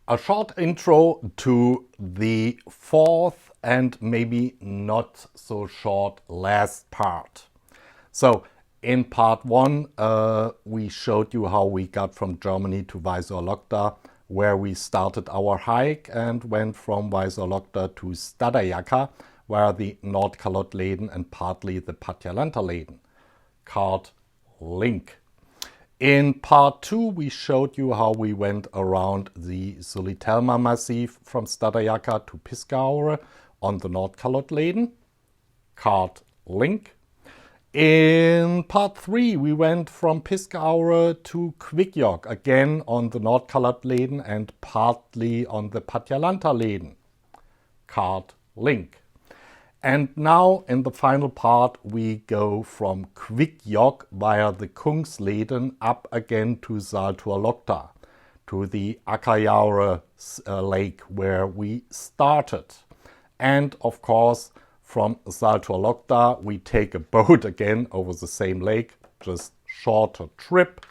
A short intro to the fourth and maybe not so short last part. So in part one, we showed you how we got from Germany to Saltoluokta, where we started our hike and went from Saltoluokta to Sitojaure, where the Nordkalottleden and partly the Patjalantalleden. Card link. In part two, we showed you how we went around the Sulitelma Massif from Sitojaure to Kvikkjokk on the Nordkalottleden. Card link. In part three, we went from Kvikkjokk to Kvikkjokk, again on the Nordkalottleden and partly on the Patjalantalleden. Card link. And now, in the final part, we go from Kvikkjokk via the Kungsleden up again to Saltoluokta, to the Sitojaure lake where we started. And of course, from Saltoluokta, we take a boat again over the same lake, just shorter trip.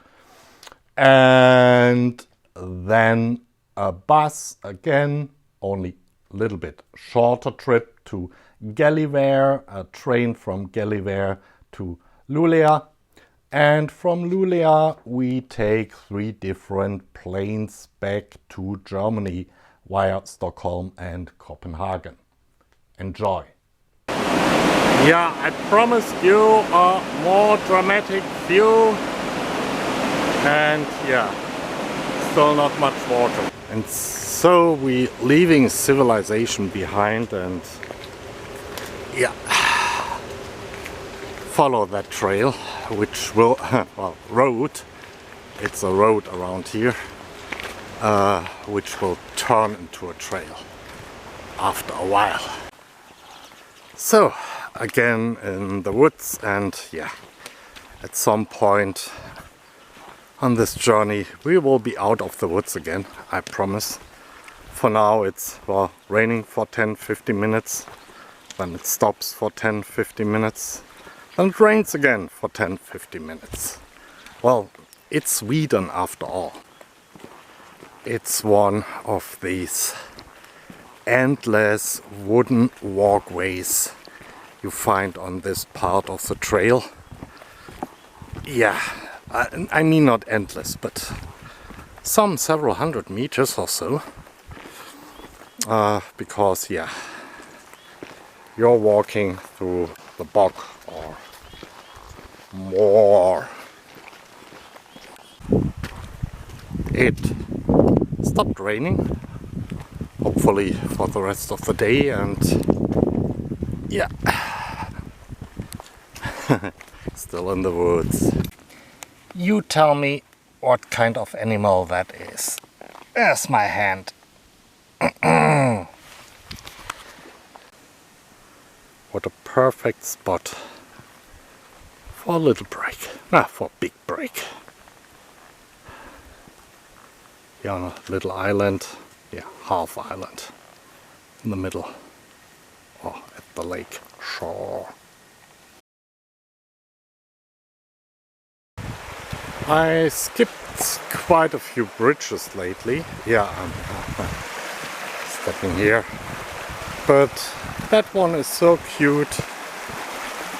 And then a bus again, only a little bit shorter trip to Gällivare, a train from Gällivare to Luleå, and from Luleå we take 3 different planes back to Germany via Stockholm and Copenhagen. Enjoy! Yeah, I promised you a more dramatic view, and yeah, still not much water. And so we leaving civilization behind and yeah, follow that trail, which will, well, road, it's a road around here, which will turn into a trail after a while. So, again in the woods, and yeah, at some point on this journey we will be out of the woods again, I promise. For now it's, well, raining for 10-15 minutes. Then it stops for 10-15 minutes, then it rains again for 10-15 minutes. Well, it's Sweden after all. It's one of these endless wooden walkways you find on this part of the trail. Yeah, I mean not endless, but some several hundred meters or so. Because, yeah, you're walking through the bog or more. It stopped raining, hopefully for the rest of the day, and yeah, still in the woods. You tell me what kind of animal that is. There's my hand. What a perfect spot for a little break. For a big break. Here on a little island, yeah, half island, in the middle, or at the lake shore. I skipped quite a few bridges lately. Yeah, I'm stepping here. But that one is so cute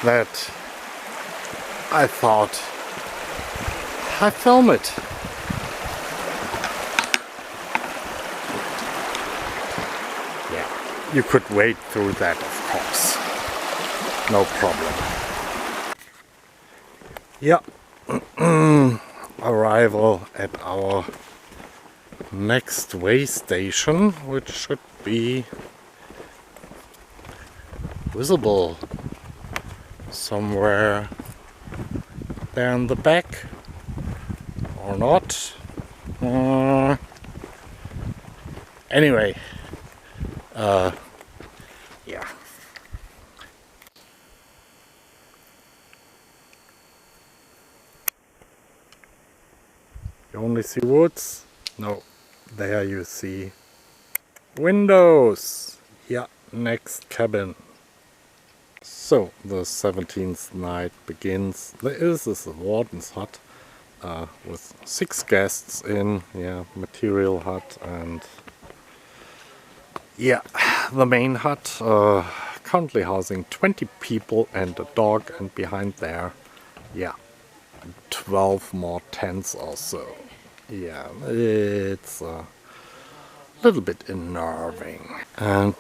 that I thought I'd film it. Yeah, you could wade through that, of course. No problem. Yeah, arrival at our next way station, which should be visible somewhere there in the back, or not. Anyway, yeah. You only see woods? No, there you see windows. Yeah, next cabin. So, the 17th night begins. There is this warden's hut with 6 guests in, yeah, material hut, and Yeah, the main hut, currently housing 20 people and a dog, and behind there, yeah, 12 more tents or so. Yeah, it's a little bit unnerving. And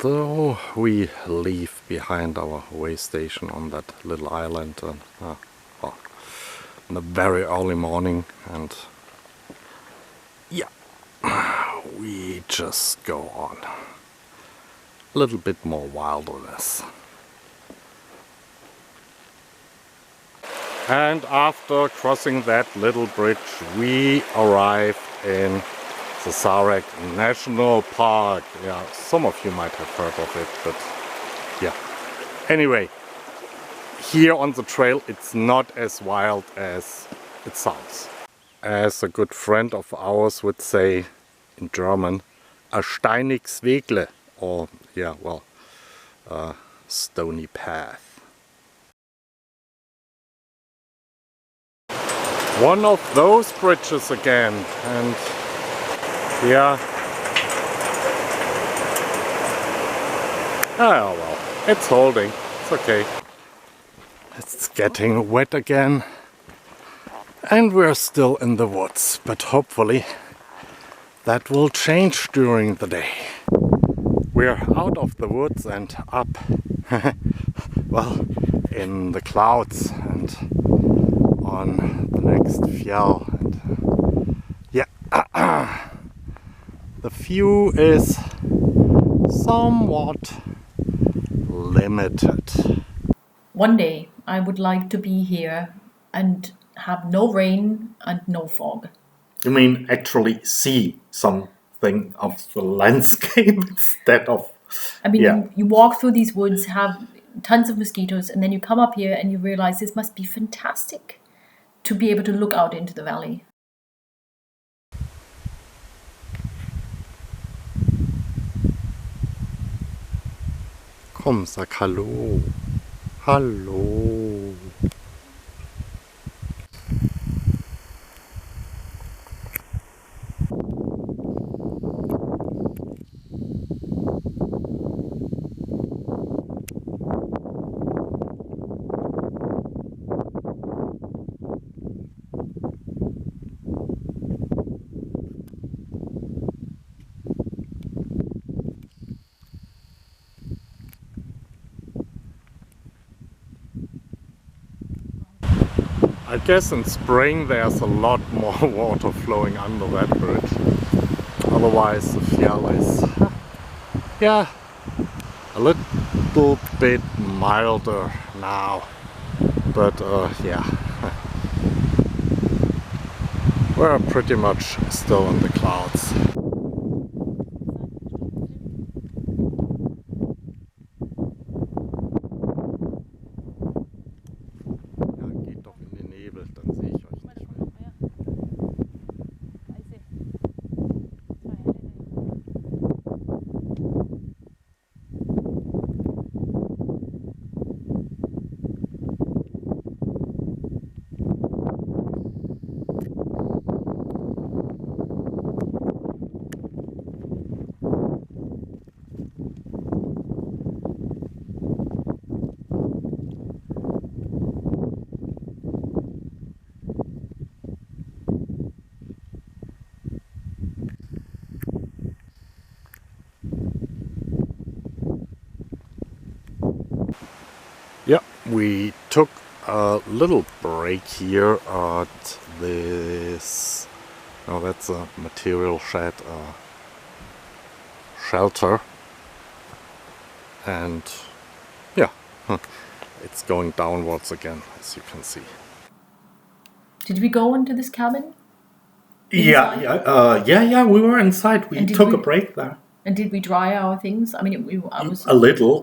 we leave behind our way station on that little island well, in the very early morning, and yeah, we just go on. A little bit more wilderness. And after crossing that little bridge, we arrived in the Sarek National Park. Yeah, some of you might have heard of it, but yeah. Anyway, here on the trail it's not as wild as it sounds. As a good friend of ours would say in German, a steiniges Wegle, or yeah, well, a stony path. One of those bridges again, and yeah, oh well, it's holding, it's okay. It's getting wet again, and we're still in the woods, but hopefully that will change during the day. We're out of the woods and up, well, in the clouds and on the next fjell, and yeah, the view is somewhat limited. One day I would like to be here and have no rain and no fog. You mean actually see something of the landscape instead of... I mean, Yeah. you walk through these woods, have tons of mosquitoes, and then you come up here and you realize this must be fantastic to be able to look out into the valley. Komm, sag hallo. Hallo. I guess in spring there's a lot more water flowing under that bridge. Otherwise the fjell is, yeah, a little bit milder now. But yeah, we're pretty much still in the clouds. Yeah, we took a little break here at this, oh, that's a material shed, shelter, and yeah, it's going downwards again, as you can see. Did we go into this cabin? Yeah, we were inside. We took a break there. And did we dry our things? I mean, I was... A little,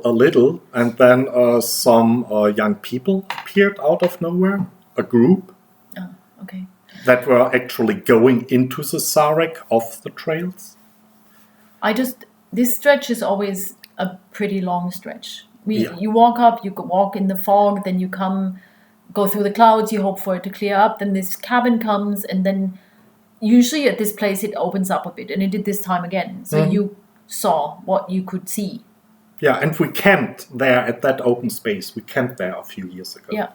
and then some young people appeared out of nowhere, a group. Oh, okay. That were actually going into the Sarek off the trails. This stretch is always a pretty long stretch. You walk up, you walk in the fog, then you go through the clouds, you hope for it to clear up, then this cabin comes, and then usually at this place it opens up a bit, and it did this time again. So you saw, what you could see. Yeah, and we camped there at that open space. We camped there a few years ago. Yeah.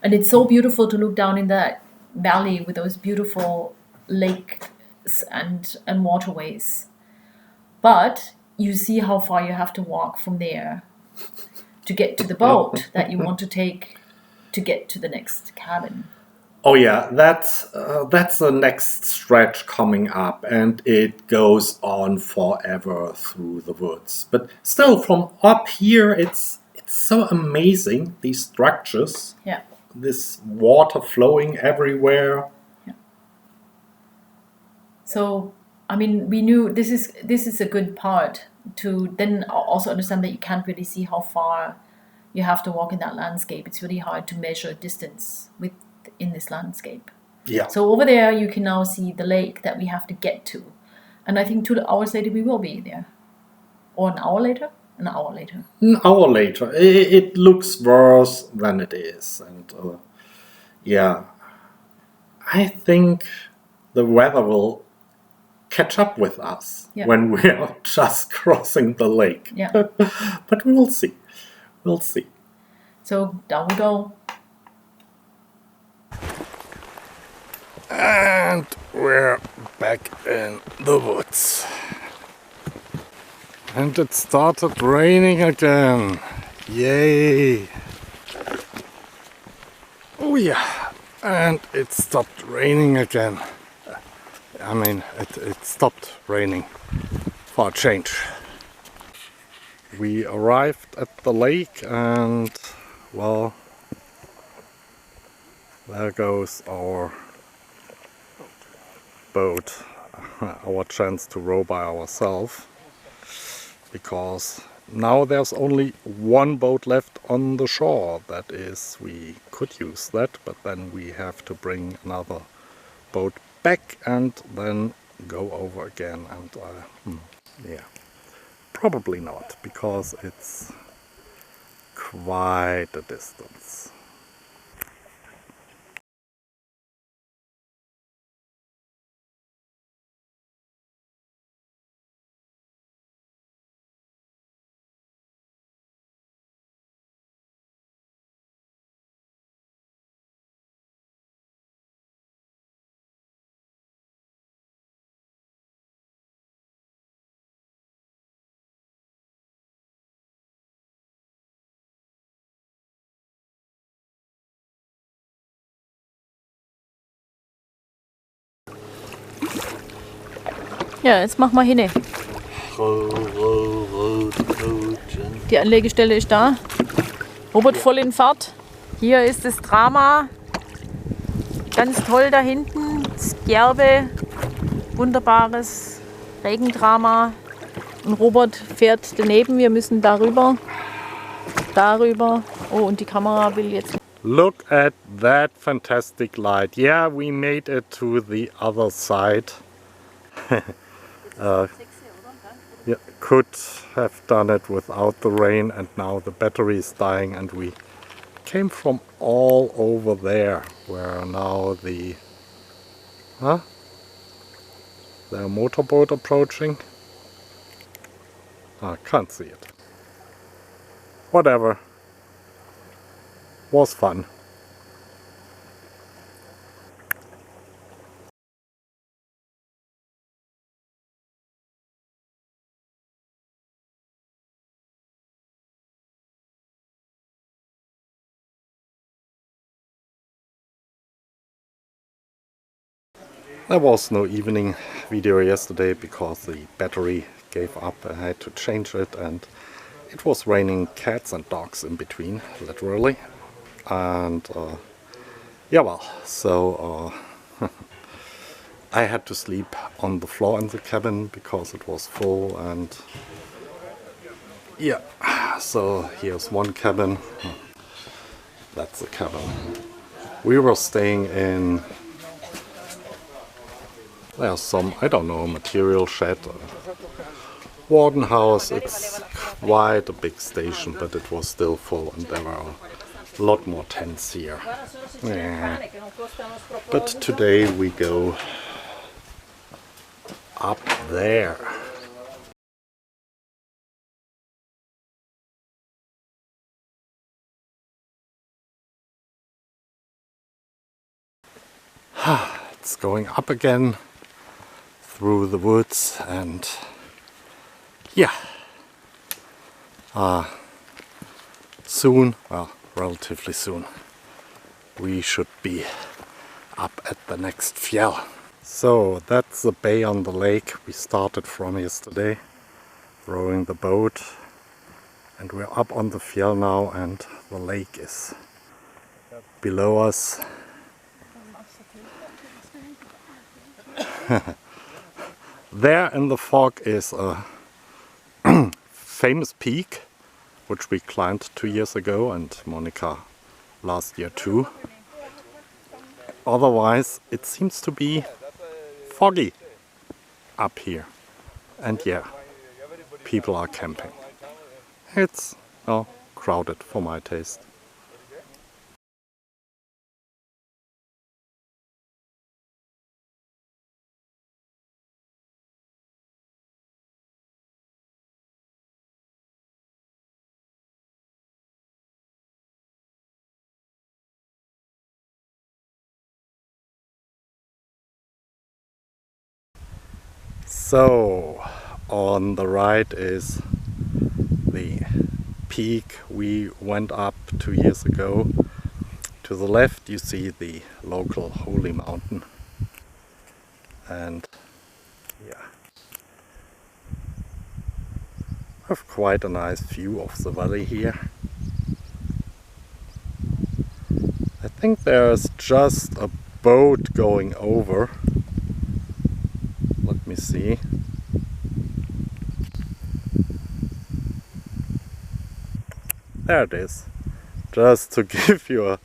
And it's so beautiful to look down in that valley with those beautiful lakes and waterways. But you see how far you have to walk from there to get to the boat that you want to take to get to the next cabin. Oh yeah, that's the next stretch coming up, and it goes on forever through the woods. But still, from up here, it's so amazing, these structures. Yeah. This water flowing everywhere. Yeah. So, I mean, we knew this is a good part to then also understand that you can't really see how far you have to walk in that landscape. It's really hard to measure distance in this landscape. Yeah. So over there you can now see the lake that we have to get to. And I think 2 hours later we will be there. Or an hour later? An hour later. An hour later. It looks worse than it is. And yeah, I think the weather will catch up with us when we are just crossing the lake. Yeah. But we will see. We'll see. So down we go. And we're back in the woods. And it started raining again. Yay! Oh yeah, and it stopped raining again. I mean, it stopped raining for a change. We arrived at the lake and, well, there goes our boat, our chance to row by ourselves, because now there's only one boat left on the shore. That is, we could use that, but then we have to bring another boat back and then go over again, and yeah, probably not, because it's quite a distance. Ja, jetzt mach mal hin. Die Anlegestelle ist da. Robert voll in Fahrt. Hier ist das Drama. Ganz toll da hinten. Das Gerbe. Wunderbares Regendrama. Und Robert fährt daneben. Wir müssen darüber. Darüber. Oh, und die Kamera will jetzt. Look at that fantastic light. Yeah, we made it to the other side. Yeah, could have done it without the rain, and now the battery is dying, and we came from all over there, where now the motorboat approaching. I can't see it. Whatever. Was fun. There was no evening video yesterday because the battery gave up. I had to change it, and it was raining cats and dogs in between, literally. And yeah, well, so I had to sleep on the floor in the cabin because it was full, and yeah, so here's one cabin. That's the cabin. We were staying in. There's some, I don't know, material shed, warden house. It's quite a big station, but it was still full, and there were a lot more tents here. Yeah. But today we go up there. it's going up again through the woods, and yeah, soon, well, relatively soon, we should be up at the next fjell. So that's the bay on the lake we started from yesterday, rowing the boat, and we're up on the fjell now, and the lake is below us. There in the fog is a famous peak which we climbed 2 years ago, and Monica last year too. Otherwise it seems to be foggy up here, and yeah, people are camping. It's crowded for my taste. So on the right is the peak we went up 2 years ago. To the left you see the local holy mountain, and yeah, have quite a nice view of the valley here. I think there's just a boat going over. Let me see. There it is. Just to give you a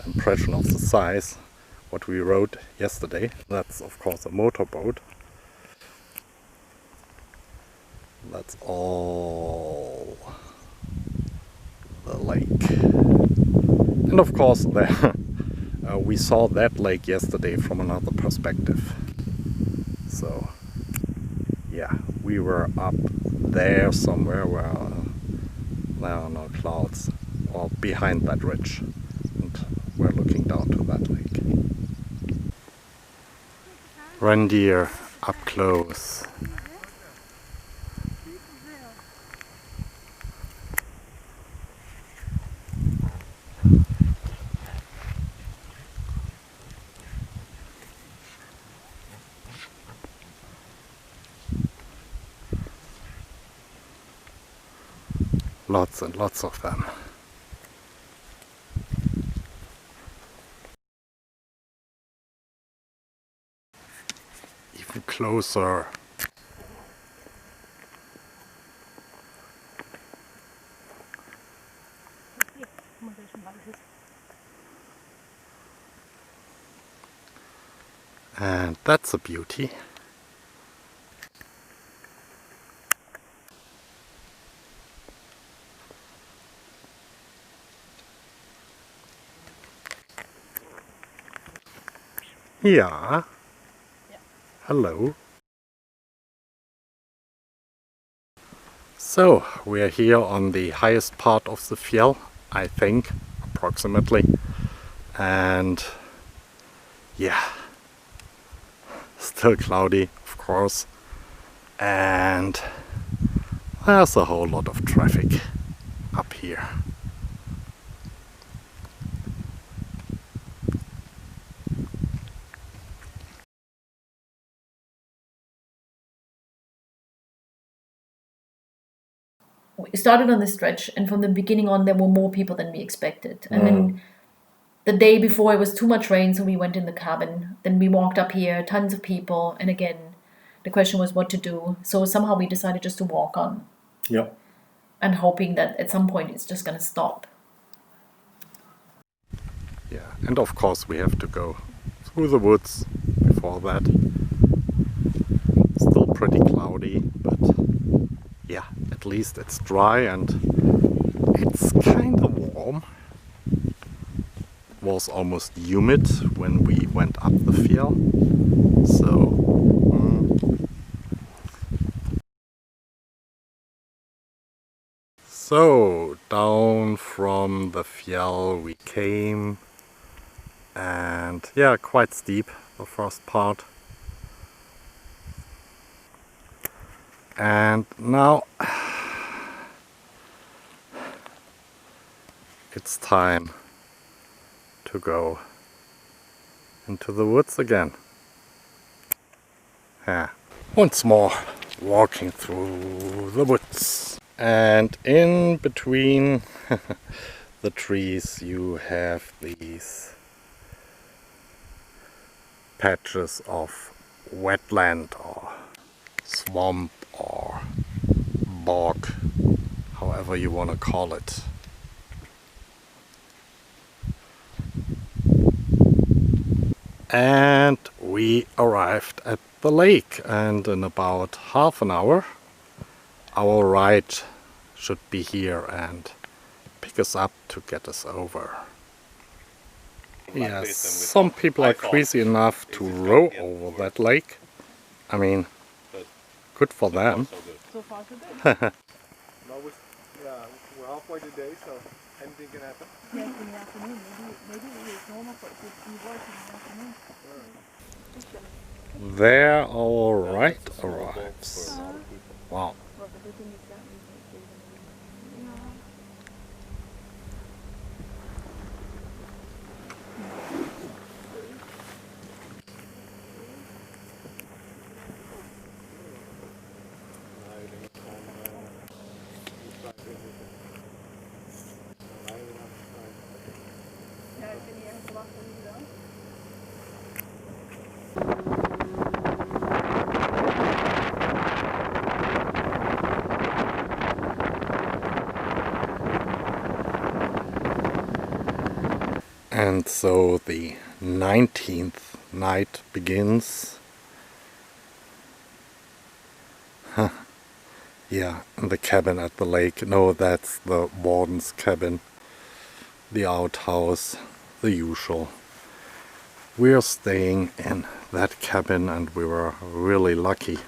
impression of the size, what we rode yesterday. That's of course a motorboat. That's all the lake. And of course there we saw that lake yesterday from another perspective. So yeah, we were up there somewhere where there are no clouds, or behind that ridge, and we're looking down to that lake. Reindeer up close. Lots and lots of them. Even closer. And that's a beauty. Yeah. Hello. So, we're here on the highest part of the fjell, I think, approximately. And yeah, still cloudy, of course. And there's a whole lot of traffic up here. We started on this stretch, and from the beginning on there were more people than we expected. And then the day before it was too much rain, so we went in the cabin. Then we walked up here, tons of people, and again the question was what to do. So somehow we decided just to walk on. Yeah. And hoping that at some point it's just gonna stop. Yeah, and of course we have to go through the woods before that. Still pretty cloudy, but yeah, at least it's dry and it's kind of warm. It was almost humid when we went up the fjell, so So down from the fjell we came And yeah, quite steep, the first part. And now it's time to go into the woods again. Yeah. Once more walking through the woods. And in between the trees you have these patches of wetland or swamp or bog, however you want to call it. And we arrived at the lake, and in about half an hour our ride should be here and pick us up to get us over. Yes, some people are crazy enough to row over that lake. I mean, good for them. So far so good. No, we're halfway today, so anything can happen. Yes, in the afternoon. Maybe it's normal for it to be working in the afternoon. There our ride arrives. Wow. And so the 19th night begins. Yeah, in the cabin at the lake. No, that's the warden's cabin. The outhouse, the usual. We're staying in that cabin, and we were really lucky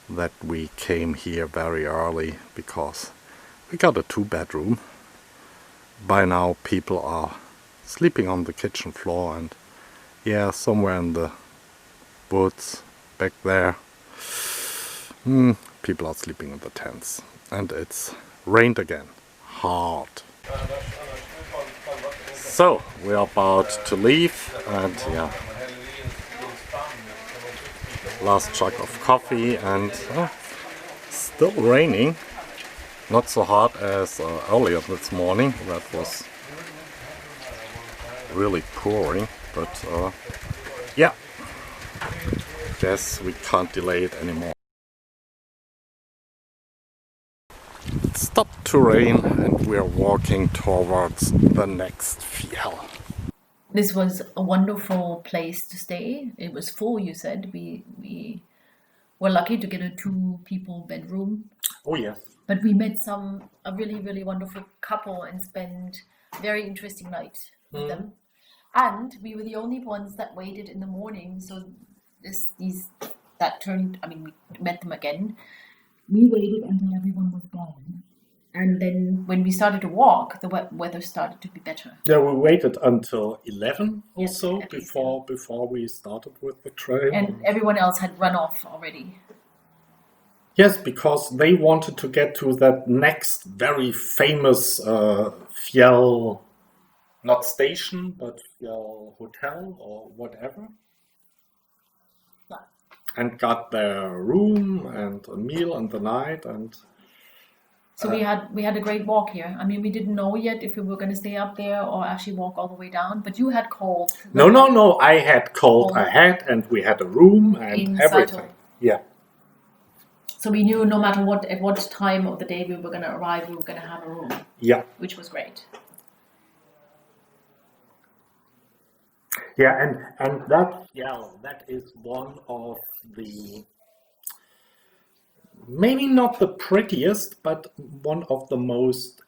that we came here very early because we got a 2-bedroom. By now people are sleeping on the kitchen floor, and yeah, somewhere in the woods back there people are sleeping in the tents, and it's rained again hard. So we are about to leave, and yeah, last jug of coffee, and still raining. Not so hard as earlier this morning. That was really pouring, but yeah, guess we can't delay it anymore. It stopped to rain, and we're walking towards the next fjell. This was a wonderful place to stay. It was full, you said. We were lucky to get a 2-people bedroom. Oh yes. But we met a really, really wonderful couple and spent a very interesting night with them. And we were the only ones that waited in the morning. So we met them again. We waited until everyone was gone. And then when we started to walk, the weather started to be better. Yeah, we waited until 11 or Yes, so at least, before we started with the trail. And everyone else had run off already. Yes, because they wanted to get to that next very famous fjell, not station, but fjell hotel or whatever. Yeah. And got their room and a meal in the night, and So we had a great walk here. I mean, we didn't know yet if we were going to stay up there or actually walk all the way down. But you had called. No. I had called ahead, and we had a room and in everything. Saltoluokta. Yeah. So we knew no matter at what time of the day we were going to arrive, we were going to have a room. Yeah. Which was great. Yeah, and that is one of the, maybe not the prettiest, but one of the most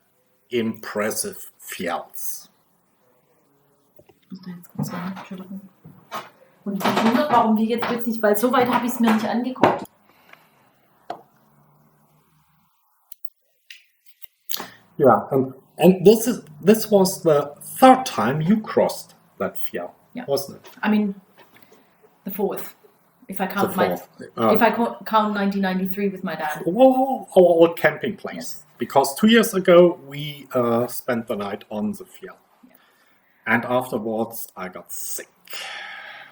impressive fjells. Entschuldigung. Und ich mich wundert, warum wir jetzt plötzlich, weil so weit habe ich es mir nicht angeguckt. Yeah, and this was the 3rd time you crossed that fjell, Yeah. wasn't it? I mean, the fourth. If I count The fourth. if I count 1993 with my dad. Our old camping place. Yes. Because 2 years ago we spent the night on the fjell. Yeah. And afterwards I got sick.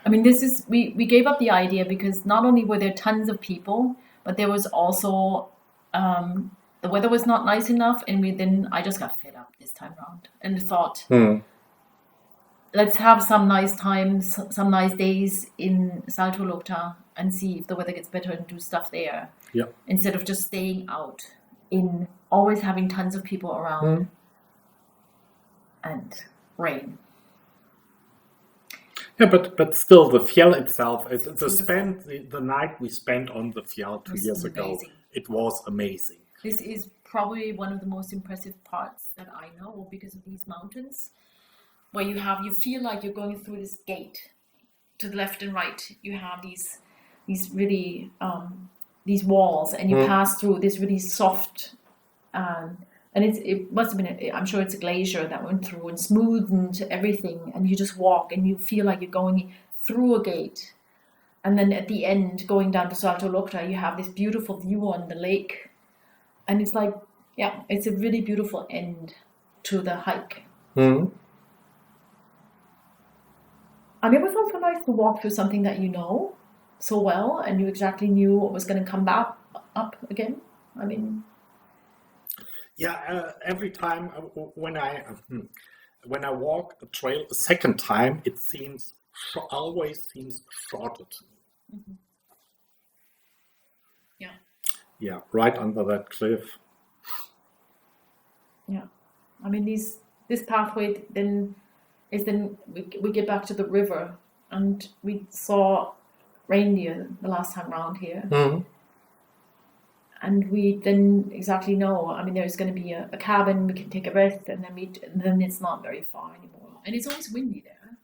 I mean, this is we gave up the idea because not only were there tons of people, but there was also the weather was not nice enough, and I just got fed up this time around and thought, let's have some nice times, some nice days in Saltoluokta and see if the weather gets better and do stuff there. Yeah. Instead of just staying out in always having tons of people around and rain. Yeah, but still, the fjell itself, the night we spent on the fjell 2 years ago, amazing. it was amazing. This is probably one of the most impressive parts that I know because of these mountains, where you feel like you're going through this gate to the left and right. You have these really these walls, and you pass through this really soft, and it must have been, I'm sure it's a glacier that went through and smoothened everything, and you just walk and you feel like you're going through a gate. And then at the end, going down to Saltoluokta, you have this beautiful view on the lake. And it's like, yeah, it's a really beautiful end to the hike. And it was also nice to walk through something that you know so well, and you exactly knew what was going to come back up again. I mean... Yeah, every time when I walk a trail a second time, it always seems shorter to me. Yeah. Yeah, right under that cliff. Yeah. I mean, this pathway then we get back to the river, and we saw reindeer the last time around here. And we didn't exactly know. I mean, there's going to be a cabin, we can take a rest, and then it's not very far anymore. And it's always windy there.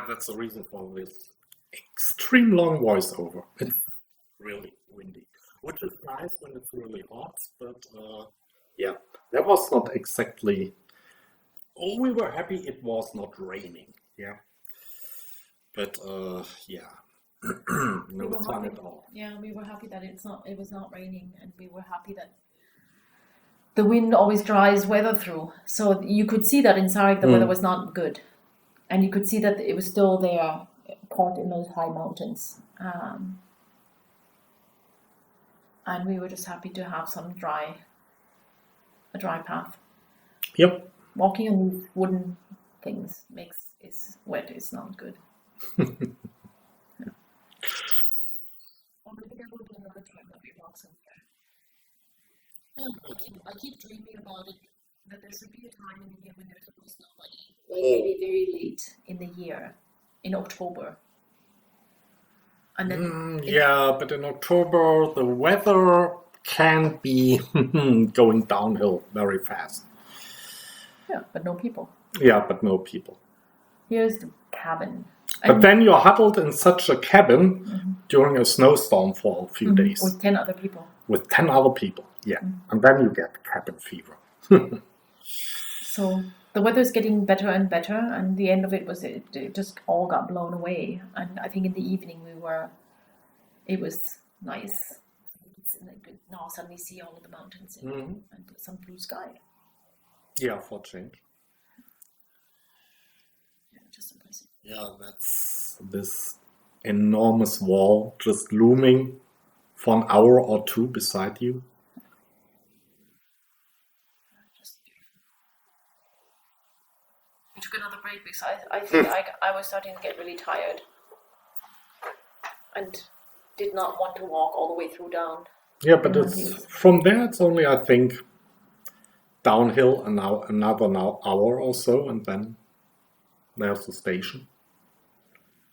That's the reason for this extreme long voiceover. It's really windy, which is nice when it's really hot, but that was not exactly... Oh, we were happy it was not raining, But, no fun at all. Yeah, we were happy that it was not raining, and we were happy that the wind always dries weather through. So you could see that in Sarek the weather was not good, and you could see that it was still there, caught in those high mountains. And we were just happy to have a dry path. Yep. Walking on these wooden things is wet. It's not good. Another time that we walk somewhere. I keep dreaming about it, that there should be a time in the year when there's almost nobody. Like maybe very late in the year, in October. And then but in October the weather can be going downhill very fast. Yeah, but no people. Yeah, but no people. Here's the cabin. But then you're huddled in such a cabin during a snowstorm for a few days. With 10 other people. With 10 other people, And then you get cabin fever. So the weather's getting better and better, and the end of it was it just all got blown away. And I think in the evening it was nice. And I could now suddenly see all of the mountains and some blue sky. Yeah, for change. Yeah, just impressive. Yeah, that's this enormous wall just looming for an hour or two beside you. We took another break because I think I was starting to get really tired and did not want to walk all the way through down. Yeah, but from there it's only, I think, downhill another hour or so, and then there's the station.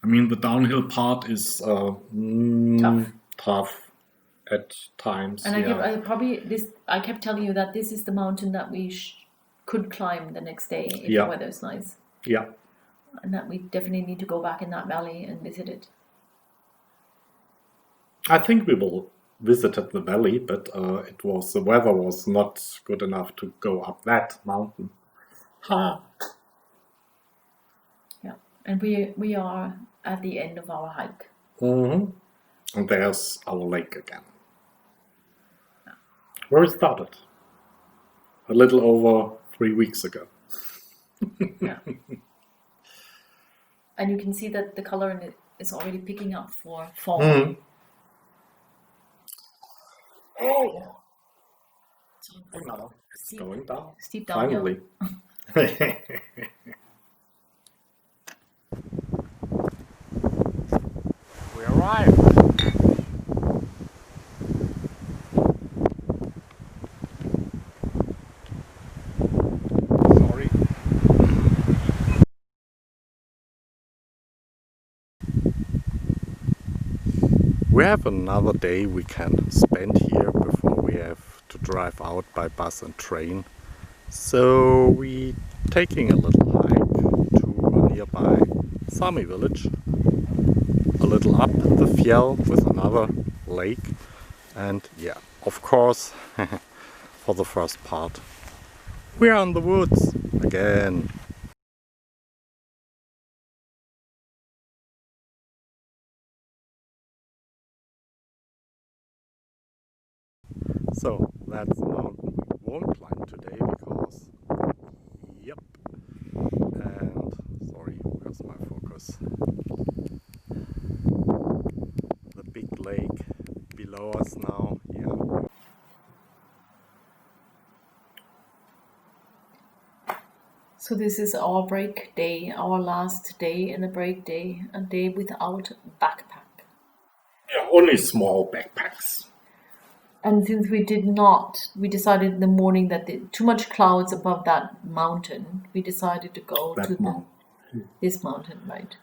I mean, the downhill part is tough at times. And I kept telling you that this is the mountain that we could climb the next day if the weather's nice. Yeah. And that we definitely need to go back in that valley and visit it. I think we will visit the valley, but the weather was not good enough to go up that mountain. And we are at the end of our hike. And there's our lake again. Where we started. A little over 3 weeks ago. Yeah. And you can see that the color in it is already picking up for fall. Oh, yeah. So And now it's steep- going down. steep downhill. Finally. We arrived. Sorry. We have another day we can spend here before we have to drive out by bus and train. So we taking a little hike to a nearby Sami village, a little up the fjell with another lake, and yeah, of course, for the first part, we're in the woods again. So that's the mountain we won't climb today because, yep, and sorry, where's my focus? The big lake below us now, yeah. So this is our break day, our last day and a break day, a day without backpack. Yeah, only small backpacks. And since we decided in the morning that there too much clouds above that mountain, we decided to go to this mountain, right?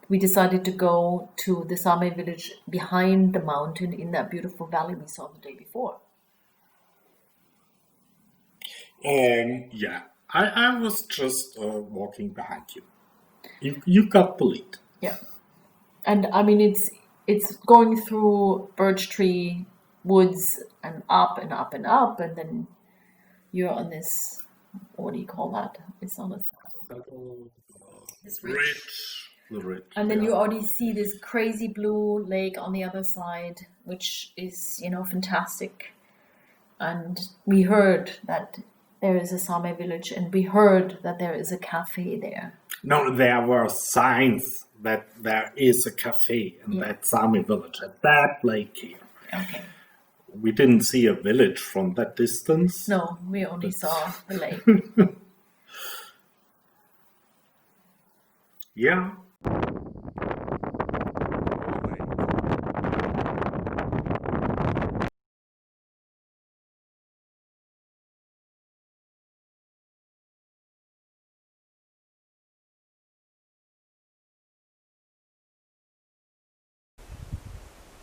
We decided to go to the Sami village behind the mountain in that beautiful valley we saw the day before. Yeah, I was just walking behind you. You got the lead. Yeah. And I mean, it's going through birch tree woods and up and up and up, and then you're on this, what do you call that? It's on this ridge. The ridge. And then you already see this crazy blue lake on the other side, which is, fantastic. And we heard that there is a Sami village, and we heard that there is a cafe there. No, there were signs that there is a cafe in that Sami village at that lake here. Okay. We didn't see a village from that distance. No, we only saw the lake. Yeah.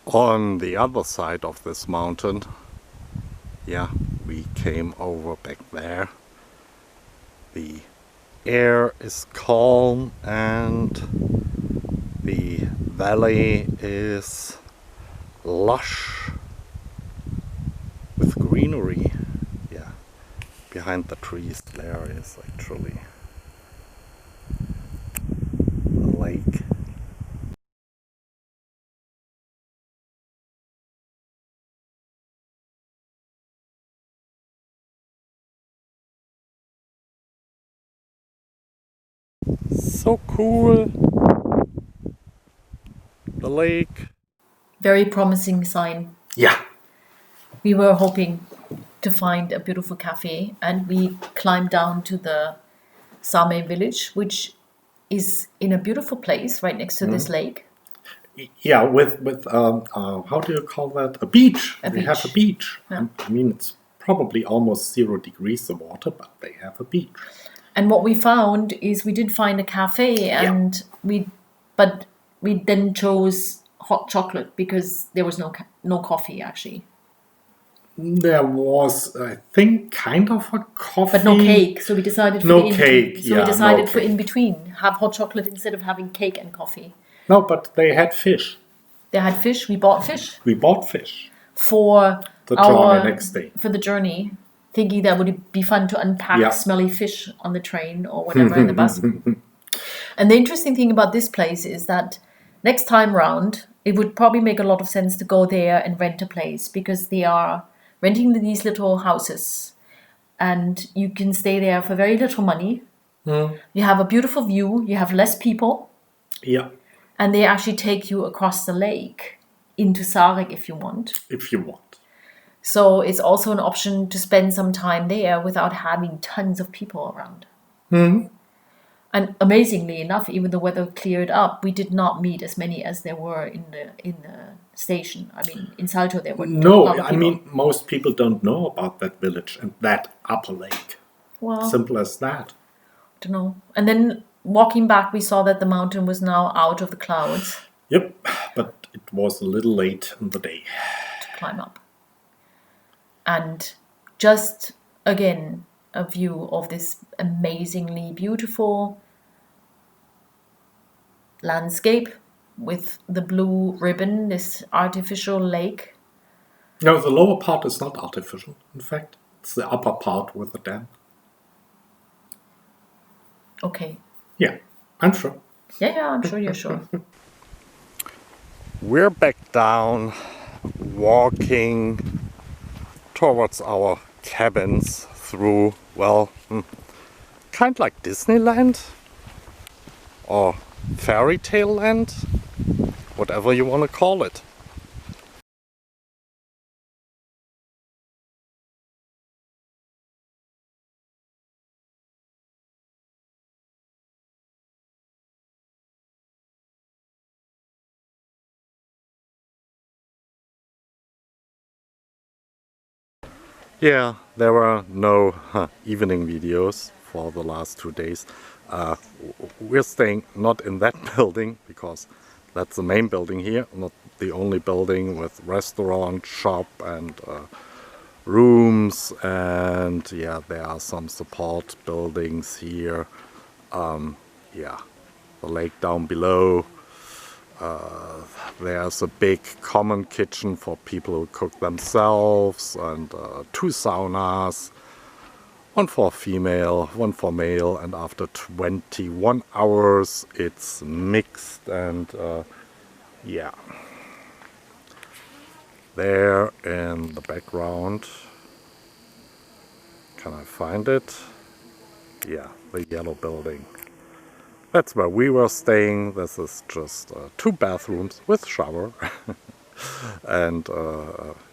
On the other side of this mountain, yeah, we came over back there. The air is calm and the valley is lush with greenery. Yeah, behind the trees there is actually a lake. So cool. The lake. Very promising sign. Yeah. We were hoping to find a beautiful cafe, and we climbed down to the Sami village, which is in a beautiful place right next to this lake. Yeah, with how do you call that? A beach. A They beach. have a beach. Yeah. I mean, it's probably almost 0 degrees the water, but they have a beach. And what we found is we did find a cafe, and we then chose hot chocolate because there was no coffee actually. There was, I think, kind of a coffee. But no cake, so we decided for No the in- cake, So yeah, we decided no for cake. in between, have hot chocolate instead of having cake and coffee. No, but they had fish. They had fish. We bought fish We bought fish. for The journey next day. for the journey, thinking that would be fun to unpack Yeah. smelly fish on the train or whatever in the bus. And the interesting thing about this place is that next time round, it would probably make a lot of sense to go there and rent a place because they are renting these little houses and you can stay there for very little money. You have a beautiful view, you have less people, Yeah, and they actually take you across the lake into Sarek if you want. if you want. So it's also an option to spend some time there without having tons of people around. And amazingly enough, even the weather cleared up, we did not meet as many as there were in the station. I mean, in Salto there were a No, lot of I people. mean, most people don't know about that village and that upper lake. Well, Simple as that. I don't know. And then walking back, we saw that the mountain was now out of the clouds Yep, but it was a little late in the day. to climb up. And just again, a view of this amazingly beautiful landscape with the blue ribbon, this artificial lake. No, the lower part is not artificial. In fact, it's the upper part with the dam. Okay. Yeah, I'm sure. Yeah, I'm sure you're sure. We're back down, walking towards our cabins through, well, kind of like Disneyland or fairy tale land, whatever you want to call it. Yeah, there were no evening videos for the last 2 days. We're staying not in that building because that's the main building here, not the only building with restaurant, shop and rooms, and yeah, there are some support buildings here. Yeah, the lake down below. There's a big common kitchen for people who cook themselves, and 2 saunas, one for female, one for male, and after 21 hours it's mixed. And yeah, there in the background, can I find it? Yeah, the yellow building. That's where we were staying. This is just 2 bathrooms with shower and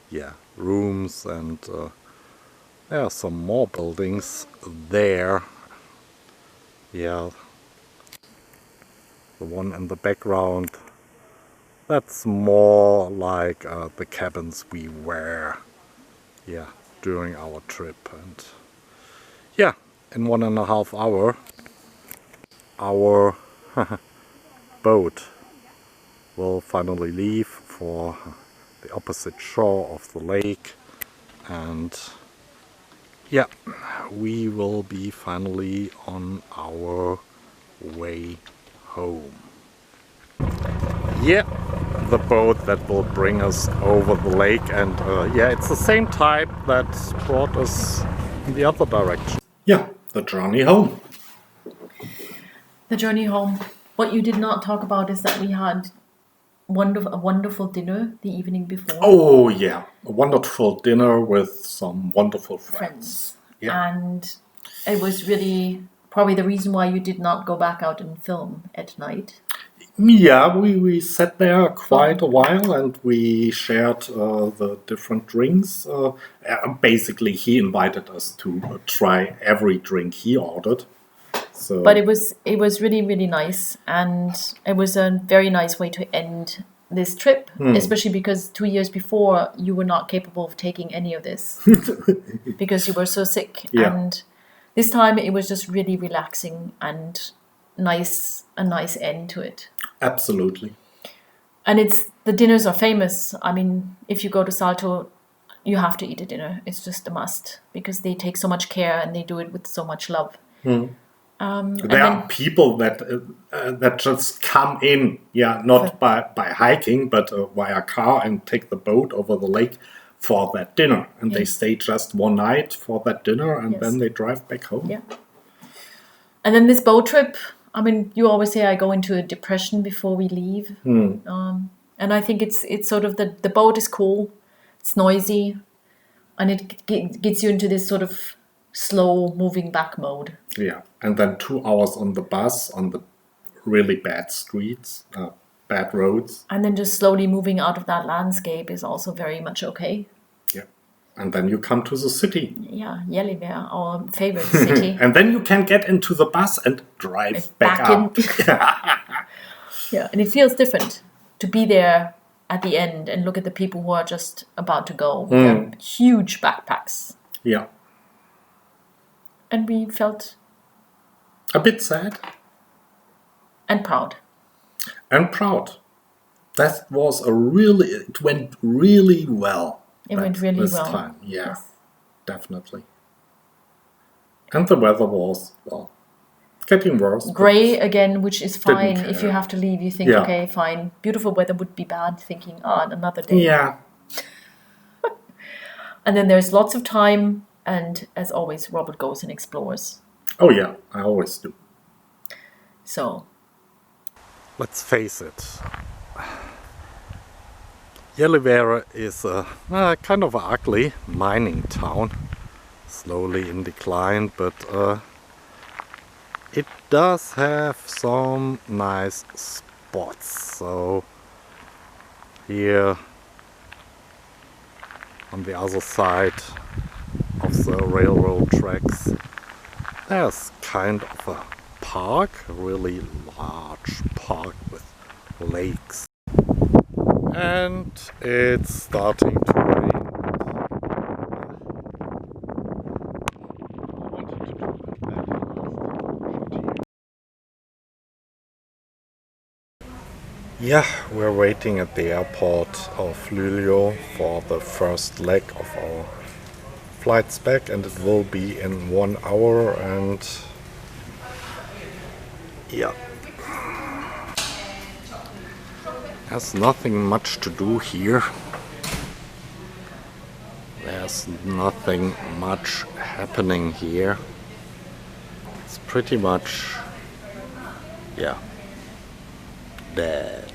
yeah, rooms, and there are some more buildings there. Yeah, the one in the background, that's more like the cabins we were, yeah, during our trip. And yeah, in 1.5 hours our boat will finally leave for the opposite shore of the lake, and yeah, we will be finally on our way home. Yeah, the boat that will bring us over the lake, and yeah, it's the same type that brought us in the other direction. Yeah, the journey home. The journey home. What you did not talk about is that we had a wonderful dinner the evening before. Oh yeah, a wonderful dinner with some wonderful friends. Yeah. And it was really probably the reason why you did not go back out and film at night. Yeah, we sat there quite a while and we shared the different drinks. Basically, he invited us to try every drink he ordered. So, But it was really, really nice, and it was a very nice way to end this trip, especially because 2 years before you were not capable of taking any of this because you were so sick. Yeah. And this time it was just really relaxing and a nice end to it. absolutely. And the dinners are famous. I mean, if you go to Salto, you have to eat a dinner. It's just a must because they take so much care and they do it with so much love. There are people that just come in, yeah, not by hiking, but via car and take the boat over the lake for that dinner. And they stay just one night for that dinner and then they drive back home. Yeah. And then this boat trip, I mean, you always say I go into a depression before we leave. And I think it's sort of the boat is cool, it's noisy, and it gets you into this sort of slow moving back mode. Yeah, and then 2 hours on the bus on the really bad streets, bad roads. And then just slowly moving out of that landscape is also very much okay. Yeah, and then you come to the city. Yeah, Gällivare, our favorite city. And then you can get into the bus and drive back up. Yeah, and it feels different to be there at the end and look at the people who are just about to go with their huge backpacks. Yeah. And we felt A bit sad. and proud. And proud. That was it went really well. It went really this well. time. Yeah, Yes. definitely. And the weather was, well, getting worse. but- Grey again, which is fine. Didn't If care. you have to leave, you think, Yeah. okay, fine. Beautiful weather would be bad, thinking, another day. Yeah. And then there's lots of time, and as always, Robert goes and explores. Oh yeah, I always do. So, Let's face it. Gällivare is a kind of an ugly mining town, slowly in decline, but it does have some nice spots. So here on the other side of the railroad tracks, there's kind of a park, a really large park with lakes. And it's starting to rain. I wanted to do that. Yeah, we're waiting at the airport of Luleå for the first leg of our flights back, and it will be in 1 hour. And yeah, there's nothing much to do here. There's nothing much happening here. It's pretty much, yeah, dead.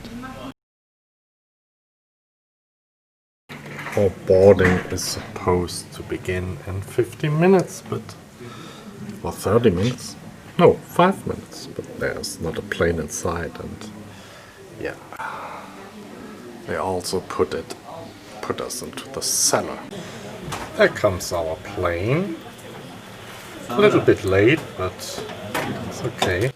Our boarding is supposed to begin in 15 minutes, or 30 minutes. No, 5 minutes, but there's not a plane inside, and yeah. They also put us into the cellar. There comes our plane. A little bit late, but it's okay.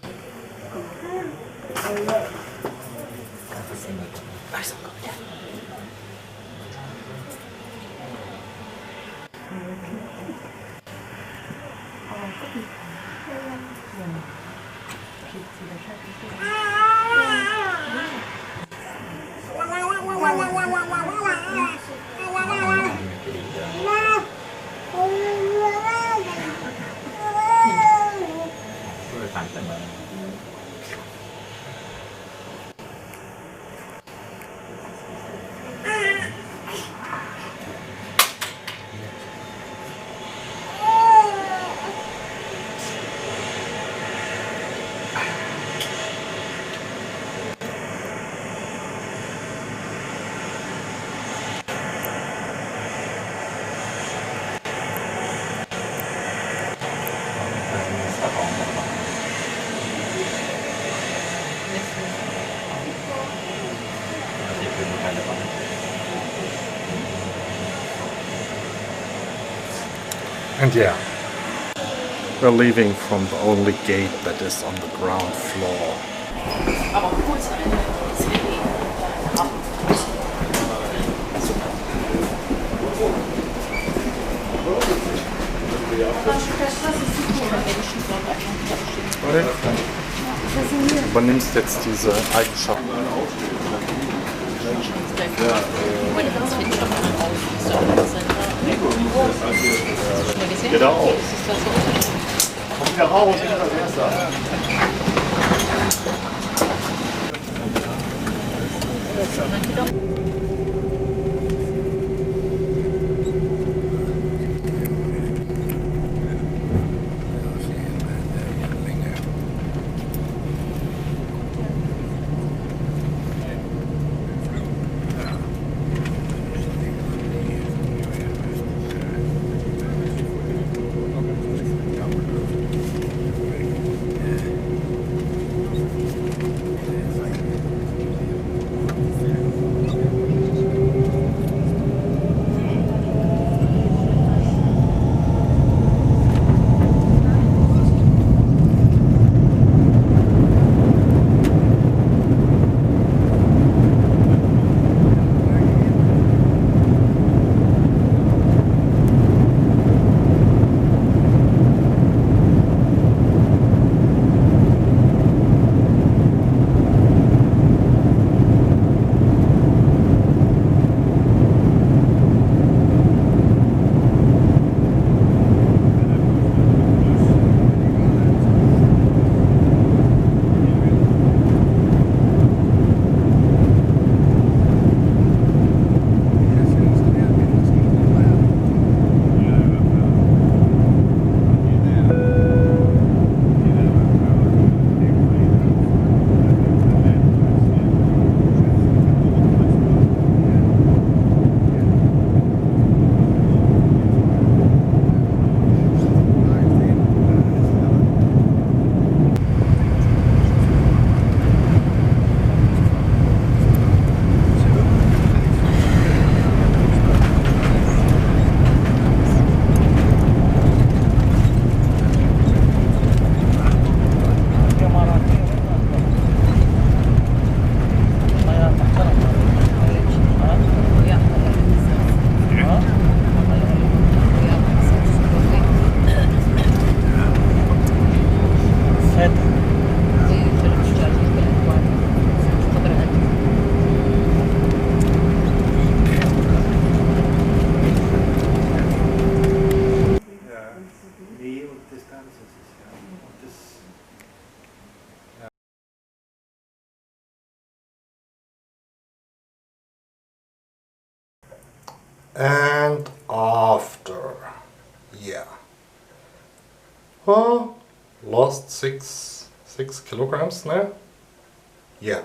And yeah, we're leaving from the only gate that is on the ground floor. Du übernimmst jetzt diese Eigenschaften. Genau. Kommt heraus, ich das Erste. and after. Yeah. Well, lost 6 kilograms now. Yeah.